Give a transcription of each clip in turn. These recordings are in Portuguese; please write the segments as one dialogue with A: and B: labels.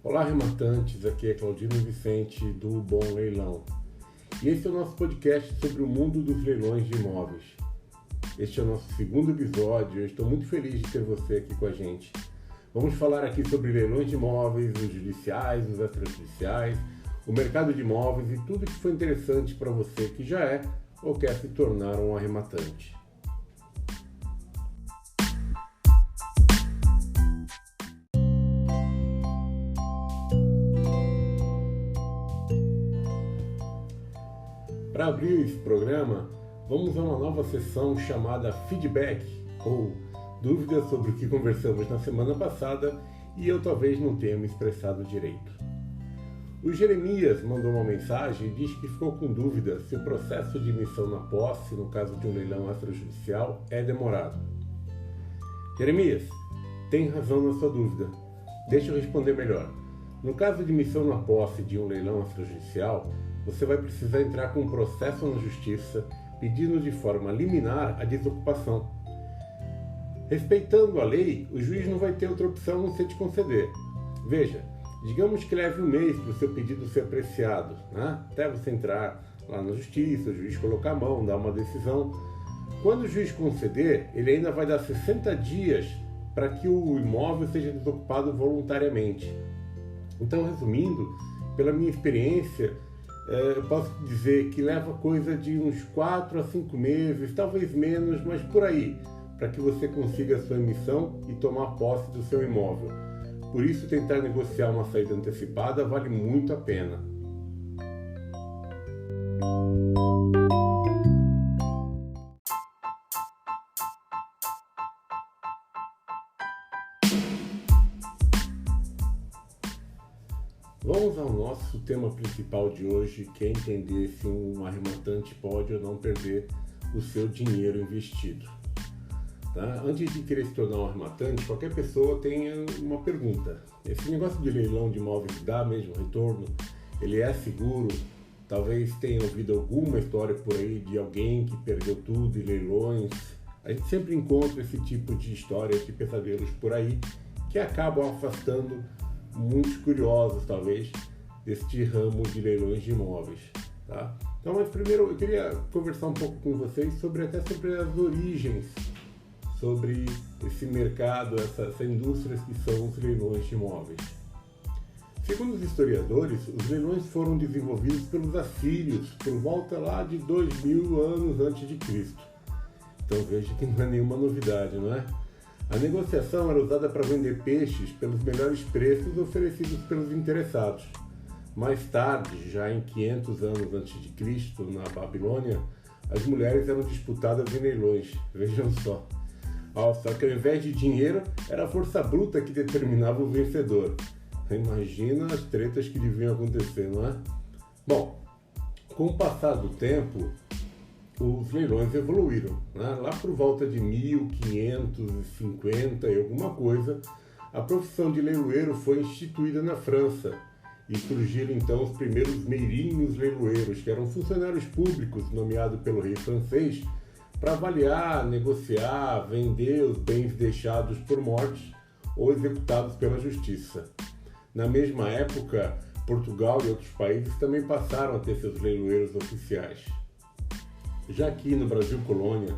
A: Olá, arrematantes, aqui é Claudino Vicente do Bom Leilão. E esse é o nosso podcast sobre o mundo dos leilões de imóveis. Este é o nosso segundo episódio e eu estou muito feliz de ter você aqui com a gente. Vamos falar aqui sobre leilões de imóveis, os judiciais, os extrajudiciais, o mercado de imóveis e tudo que foi interessante para você que já é ou quer se tornar um arrematante. Para abrir esse programa, vamos a uma nova sessão chamada Feedback, ou dúvidas sobre o que conversamos na semana passada e eu talvez não tenha me expressado direito. O Jeremias mandou uma mensagem e diz que ficou com dúvida se o processo de emissão na posse, no caso de um leilão extrajudicial, é demorado. Jeremias, tem razão na sua dúvida. Deixa eu responder melhor. No caso de emissão na posse de um leilão extrajudicial, você vai precisar entrar com um processo na justiça pedindo de forma liminar a desocupação. Respeitando a lei, o juiz não vai ter outra opção a não ser te conceder. Veja, digamos que leve um mês para o seu pedido ser apreciado, né? Até você entrar lá na justiça, o juiz colocar a mão, dar uma decisão. Quando o juiz conceder, ele ainda vai dar 60 dias para que o imóvel seja desocupado voluntariamente. Então, resumindo, pela minha experiência, eu posso dizer que leva coisa de uns 4 a 5 meses, talvez menos, mas por aí, para que você consiga a sua emissão e tomar posse do seu imóvel. Por isso, tentar negociar uma saída antecipada vale muito a pena. Vamos ao nosso tema principal de hoje, que é entender se um arrematante pode ou não perder o seu dinheiro investido. Tá? Antes de querer se tornar um arrematante, qualquer pessoa tem uma pergunta. Esse negócio de leilão de imóveis dá mesmo retorno? Ele é seguro? Talvez tenha ouvido alguma história por aí de alguém que perdeu tudo em leilões. A gente sempre encontra esse tipo de histórias, de pesadelos por aí, que acabam afastando muitos curiosos, talvez, deste ramo de leilões de imóveis. Tá? Então, mas primeiro eu queria conversar um pouco com vocês sobre as origens, sobre esse mercado, essa indústria que são os leilões de imóveis. Segundo os historiadores, os leilões foram desenvolvidos pelos assírios por volta lá de 2000 anos antes de Cristo. Então veja que não é nenhuma novidade, não é? A negociação era usada para vender peixes pelos melhores preços oferecidos pelos interessados. Mais tarde, já em 500 anos antes de Cristo, na Babilônia, as mulheres eram disputadas em leilões. Vejam só. Só que ao invés de dinheiro, era a força bruta que determinava o vencedor. Imagina as tretas que deviam acontecer, não é? Bom, com o passar do tempo, os leilões evoluíram. Né? Lá por volta de 1550 e alguma coisa, a profissão de leiloeiro foi instituída na França e surgiram então os primeiros meirinhos leiloeiros, que eram funcionários públicos nomeados pelo rei francês para avaliar, negociar, vender os bens deixados por morte ou executados pela justiça. Na mesma época, Portugal e outros países também passaram a ter seus leiloeiros oficiais. Já aqui no Brasil Colônia,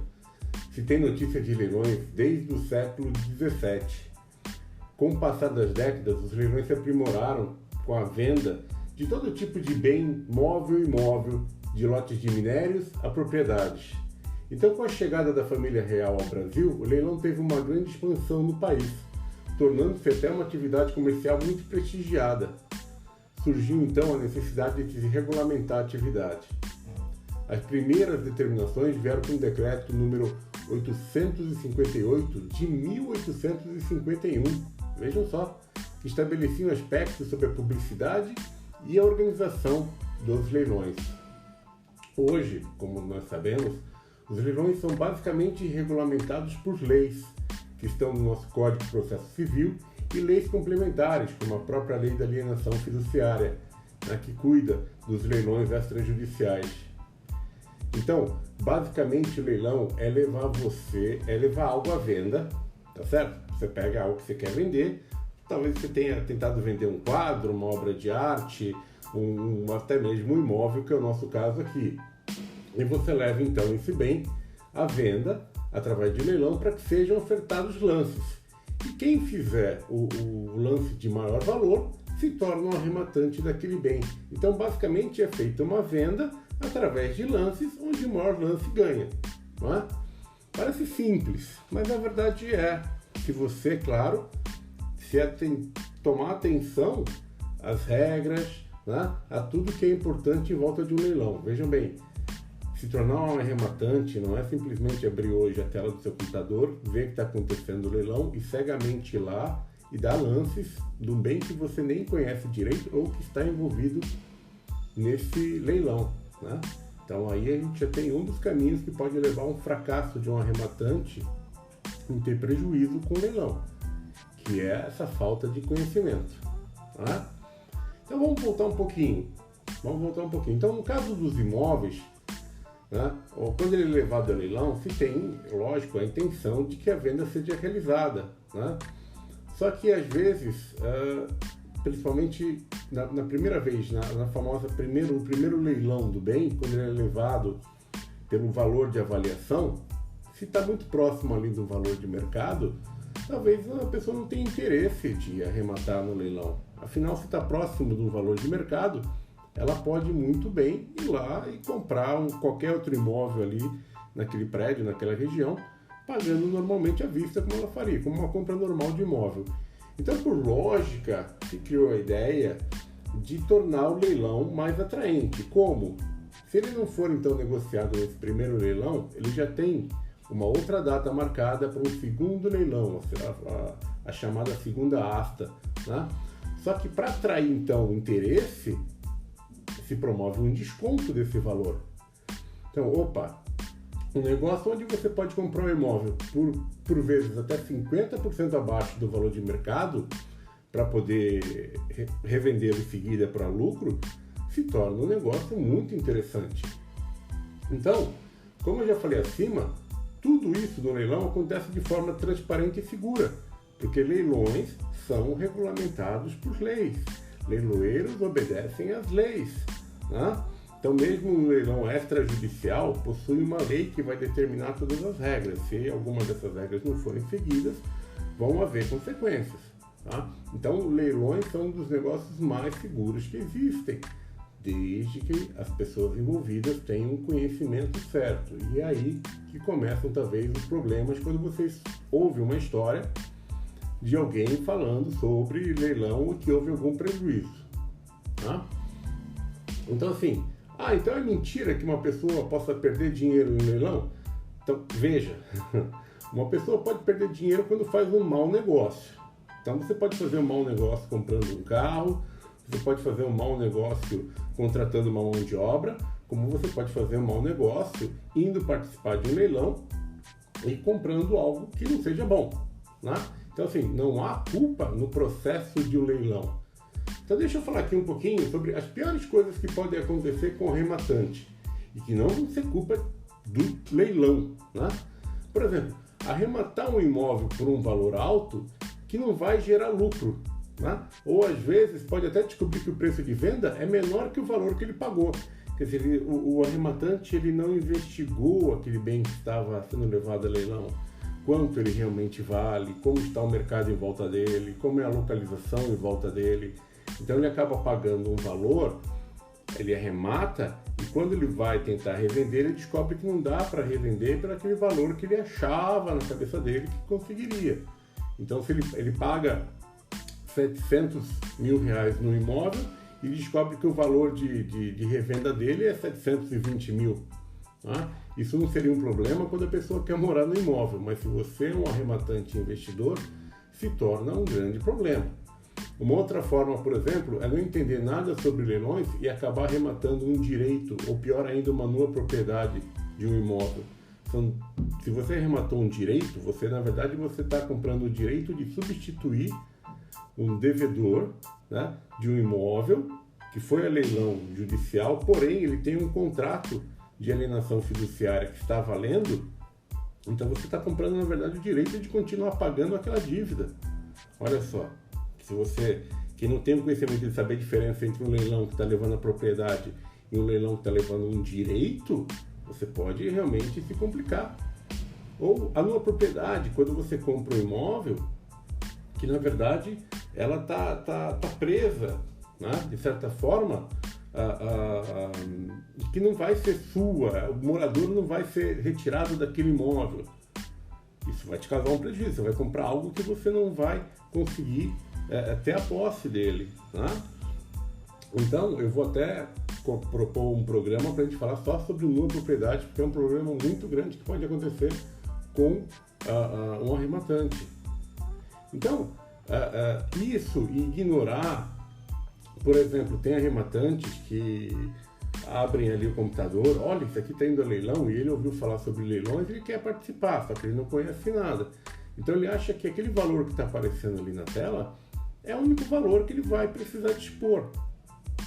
A: se tem notícia de leilões desde o século XVII. Com o passar das décadas, os leilões se aprimoraram com a venda de todo tipo de bem móvel e imóvel, de lotes de minérios a propriedades. Então, com a chegada da família real ao Brasil, o leilão teve uma grande expansão no país, tornando-se até uma atividade comercial muito prestigiada. Surgiu então a necessidade de se regulamentar a atividade. As primeiras determinações vieram com o decreto número 858 de 1851, vejam só, que estabeleciam aspectos sobre a publicidade e a organização dos leilões. Hoje, como nós sabemos, os leilões são basicamente regulamentados por leis, que estão no nosso Código de Processo Civil, e leis complementares, como a própria Lei da Alienação Fiduciária, que cuida dos leilões extrajudiciais. Então, basicamente o leilão é levar algo à venda, tá certo? Você pega algo que você quer vender, talvez você tenha tentado vender um quadro, uma obra de arte, até mesmo um imóvel, que é o nosso caso aqui. E você leva então esse bem à venda através de leilão para que sejam ofertados lances. E quem fizer o lance de maior valor se torna um arrematante daquele bem. Então, basicamente, é feita uma venda através de lances, onde o maior lance ganha. Não é? Parece simples, mas na verdade é. Se você, claro, tomar atenção às regras, né, a tudo que é importante em volta de um leilão. Vejam bem, se tornar um arrematante não é simplesmente abrir hoje a tela do seu computador, ver o que está acontecendo no leilão e cegamente ir lá e dar lances de um bem que você nem conhece direito ou que está envolvido nesse leilão, né? Então aí a gente já tem um dos caminhos que pode levar a um fracasso de um arrematante em ter prejuízo com o leilão, que é essa falta de conhecimento, né? Então vamos voltar um pouquinho. Então, no caso dos imóveis, né, quando ele é levado a leilão, se tem, lógico, a intenção de que a venda seja realizada, né? Só que às vezes, principalmente na primeira vez, na famosa no primeiro leilão do bem, quando ele é levado pelo valor de avaliação, se está muito próximo ali do valor de mercado, talvez a pessoa não tenha interesse de arrematar no leilão. Afinal, se está próximo do valor de mercado, ela pode muito bem ir lá e comprar qualquer outro imóvel ali naquele prédio, naquela região, pagando normalmente à vista, como ela faria, como uma compra normal de imóvel. Então, por lógica, se criou a ideia de tornar o leilão mais atraente. Como? Se ele não for, então, negociado nesse primeiro leilão, ele já tem uma outra data marcada para um segundo leilão, a chamada segunda asta, né? Só que para atrair, então, o interesse, se promove um desconto desse valor. Então, um negócio onde você pode comprar um imóvel por vezes até 50% abaixo do valor de mercado para poder revender em seguida para lucro, se torna um negócio muito interessante. Então, como eu já falei acima, tudo isso no leilão acontece de forma transparente e segura, porque leilões são regulamentados por leis. Leiloeiros obedecem às leis, né? Então, mesmo um leilão extrajudicial possui uma lei que vai determinar todas as regras. Se alguma dessas regras não forem seguidas, vão haver consequências, tá? Então, leilões são um dos negócios mais seguros que existem, desde que as pessoas envolvidas tenham um conhecimento certo. E é aí que começam, talvez, os problemas quando vocês ouvem uma história de alguém falando sobre leilão e que houve algum prejuízo, tá? Então, assim, então é mentira que uma pessoa possa perder dinheiro em leilão? Então, veja, uma pessoa pode perder dinheiro quando faz um mau negócio. Então, você pode fazer um mau negócio comprando um carro, você pode fazer um mau negócio contratando uma mão de obra, como você pode fazer um mau negócio indo participar de um leilão e comprando algo que não seja bom, né? Então, assim, não há culpa no processo de um leilão. Então, deixa eu falar aqui um pouquinho sobre as piores coisas que podem acontecer com o arrematante e que não vão ser culpa do leilão, né? Por exemplo, arrematar um imóvel por um valor alto que não vai gerar lucro, né? Ou às vezes pode até descobrir que o preço de venda é menor que o valor que ele pagou. Quer dizer, o arrematante ele não investigou aquele bem que estava sendo levado a leilão, quanto ele realmente vale, como está o mercado em volta dele, como é a localização em volta dele. Então ele acaba pagando um valor, ele arremata e quando ele vai tentar revender, ele descobre que não dá para revender por aquele valor que ele achava na cabeça dele que conseguiria. Então se ele paga 700 mil reais no imóvel e descobre que o valor de revenda dele é 720 mil. Tá? Isso não seria um problema quando a pessoa quer morar no imóvel, mas se você é um arrematante investidor, se torna um grande problema. Uma outra forma, por exemplo, é não entender nada sobre leilões e acabar arrematando um direito, ou pior ainda, uma nua propriedade de um imóvel. Então, se você arrematou um direito, na verdade, você está comprando o direito de substituir um devedor, né, de um imóvel que foi a leilão judicial, porém ele tem um contrato de alienação fiduciária que está valendo, então você está comprando, na verdade, o direito de continuar pagando aquela dívida. Olha só, que que não tem o conhecimento de saber a diferença entre um leilão que está levando a propriedade e um leilão que está levando um direito, você pode realmente se complicar. Ou a numa propriedade, quando você compra um imóvel, que na verdade ela tá presa, né? De certa forma, que não vai ser sua, o morador não vai ser retirado daquele imóvel. Isso vai te causar um prejuízo, você vai comprar algo que você não vai conseguir ter a posse dele, né? Então, eu vou até propor um programa para a gente falar só sobre numa propriedade, porque é um problema muito grande que pode acontecer com um arrematante. Então, isso e ignorar, por exemplo, tem arrematantes que abrem ali o computador, olha, isso aqui está indo a leilão, e ele ouviu falar sobre leilões e ele quer participar, só que ele não conhece nada. Então ele acha que aquele valor que está aparecendo ali na tela é o único valor que ele vai precisar dispor.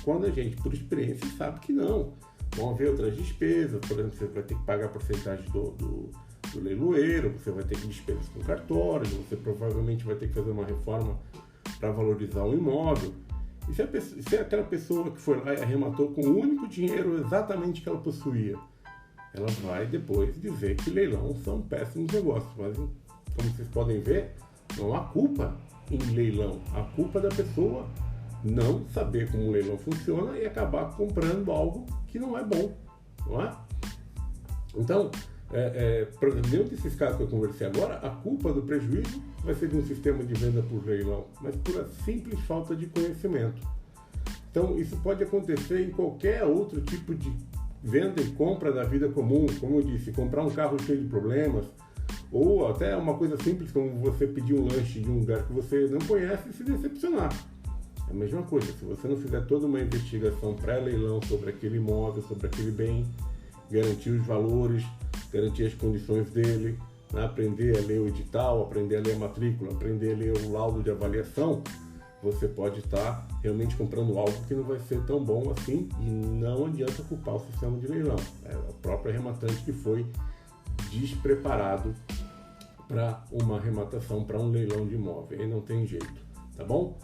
A: Quando a gente, por experiência, sabe que não. Vão haver outras despesas, por exemplo, você vai ter que pagar a porcentagem do leiloeiro, você vai ter que despesas com cartório, você provavelmente vai ter que fazer uma reforma para valorizar o imóvel. E se aquela pessoa que foi lá e arrematou com o único dinheiro exatamente que ela possuía, ela vai depois dizer que leilão são péssimos negócios. Mas, como vocês podem ver, não há culpa em leilão. A culpa da pessoa não saber como o leilão funciona e acabar comprando algo que não é bom, não é? Então, por exemplo, nenhum desses casos que eu conversei agora, a culpa do prejuízo vai ser de um sistema de venda por leilão, mas por a simples falta de conhecimento. Então, isso pode acontecer em qualquer outro tipo de venda e compra da vida comum, como eu disse, comprar um carro cheio de problemas, ou até uma coisa simples como você pedir um lanche de um lugar que você não conhece e se decepcionar. É a mesma coisa, se você não fizer toda uma investigação pré-leilão sobre aquele imóvel, sobre aquele bem, garantir os valores, garantir as condições dele, né? Aprender a ler o edital, aprender a ler a matrícula, aprender a ler o laudo de avaliação, você pode estar realmente comprando algo que não vai ser tão bom assim, e não adianta culpar o sistema de leilão. É o próprio arrematante que foi despreparado para uma arrematação, para um leilão de imóvel. Aí não tem jeito, tá bom?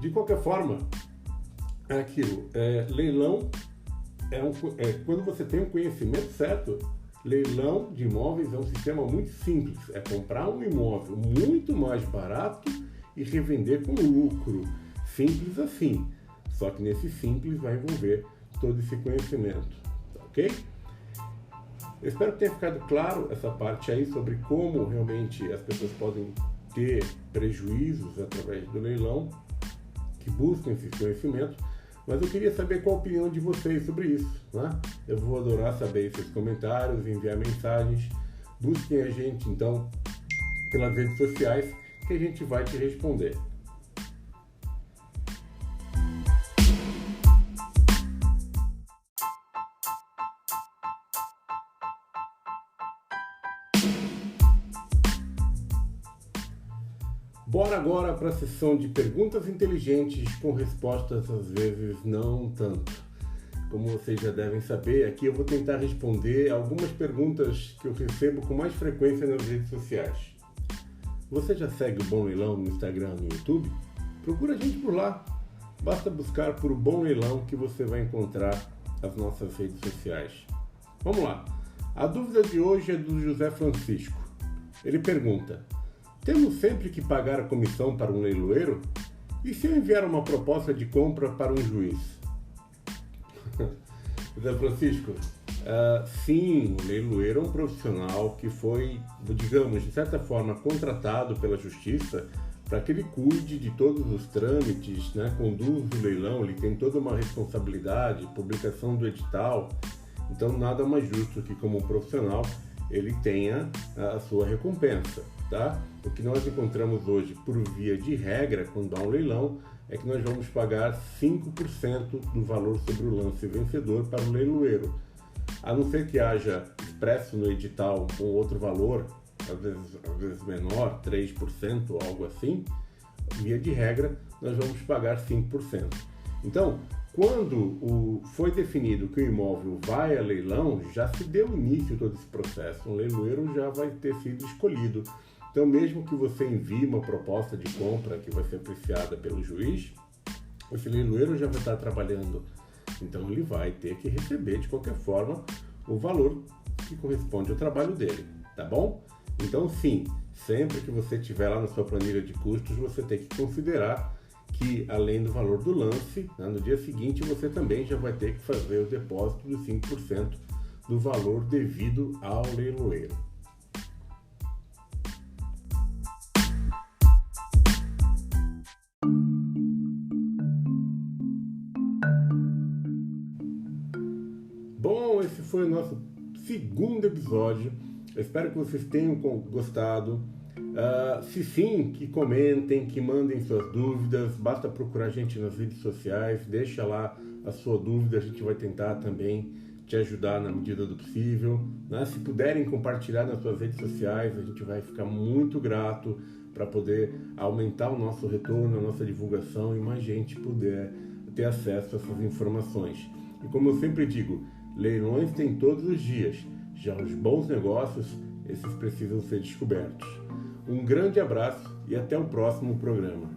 A: De qualquer forma, é aquilo. Leilão quando você tem um conhecimento certo. Leilão de imóveis é um sistema muito simples. É comprar um imóvel muito mais barato e revender com lucro. Simples assim. Só que nesse simples vai envolver todo esse conhecimento. Ok? Eu espero que tenha ficado claro essa parte aí sobre como realmente as pessoas podem ter prejuízos através do leilão, que buscam esse conhecimento. Mas eu queria saber qual a opinião de vocês sobre isso, né? Eu vou adorar saber seus comentários, enviar mensagens. Busquem a gente, então, pelas redes sociais, que a gente vai te responder. Bora agora para a sessão de perguntas inteligentes com respostas às vezes não tanto. Como vocês já devem saber, aqui eu vou tentar responder algumas perguntas que eu recebo com mais frequência nas redes sociais. Você já segue o Bom Leilão no Instagram e no YouTube? Procura a gente por lá. Basta buscar por o Bom Leilão que você vai encontrar as nossas redes sociais. Vamos lá. A dúvida de hoje é do José Francisco. Ele pergunta: temos sempre que pagar a comissão para um leiloeiro? E se eu enviar uma proposta de compra para um juiz? José Francisco, sim, o leiloeiro é um profissional que foi, digamos, de certa forma, contratado pela justiça para que ele cuide de todos os trâmites, né, conduz o leilão, ele tem toda uma responsabilidade, publicação do edital. Então, nada mais justo que, como um profissional, ele tenha a sua recompensa. Tá? O que nós encontramos hoje, por via de regra, quando há um leilão, é que nós vamos pagar 5% do valor sobre o lance vencedor para o leiloeiro. A não ser que haja expresso no edital um outro valor, às vezes menor, 3% ou algo assim, via de regra, nós vamos pagar 5%. Então, quando foi definido que o imóvel vai a leilão, já se deu início a todo esse processo. Um leiloeiro já vai ter sido escolhido. Então, mesmo que você envie uma proposta de compra que vai ser apreciada pelo juiz, esse leiloeiro já vai estar trabalhando. Então, ele vai ter que receber, de qualquer forma, o valor que corresponde ao trabalho dele, tá bom? Então, sim, sempre que você tiver lá na sua planilha de custos, você tem que considerar que, além do valor do lance, né, no dia seguinte você também já vai ter que fazer o depósito de 5% do valor devido ao leiloeiro. Bom, esse foi o nosso segundo episódio. Eu espero que vocês tenham gostado. Se sim, que comentem, que mandem suas dúvidas. Basta procurar a gente nas redes sociais, deixa lá a sua dúvida, a gente vai tentar também te ajudar na medida do possível, né? Se puderem compartilhar nas suas redes sociais, a gente vai ficar muito grato para poder aumentar o nosso retorno, a nossa divulgação e mais gente puder ter acesso a essas informações. E como eu sempre digo, leilões tem todos os dias, já os bons negócios, esses precisam ser descobertos. Um grande abraço e até o próximo programa.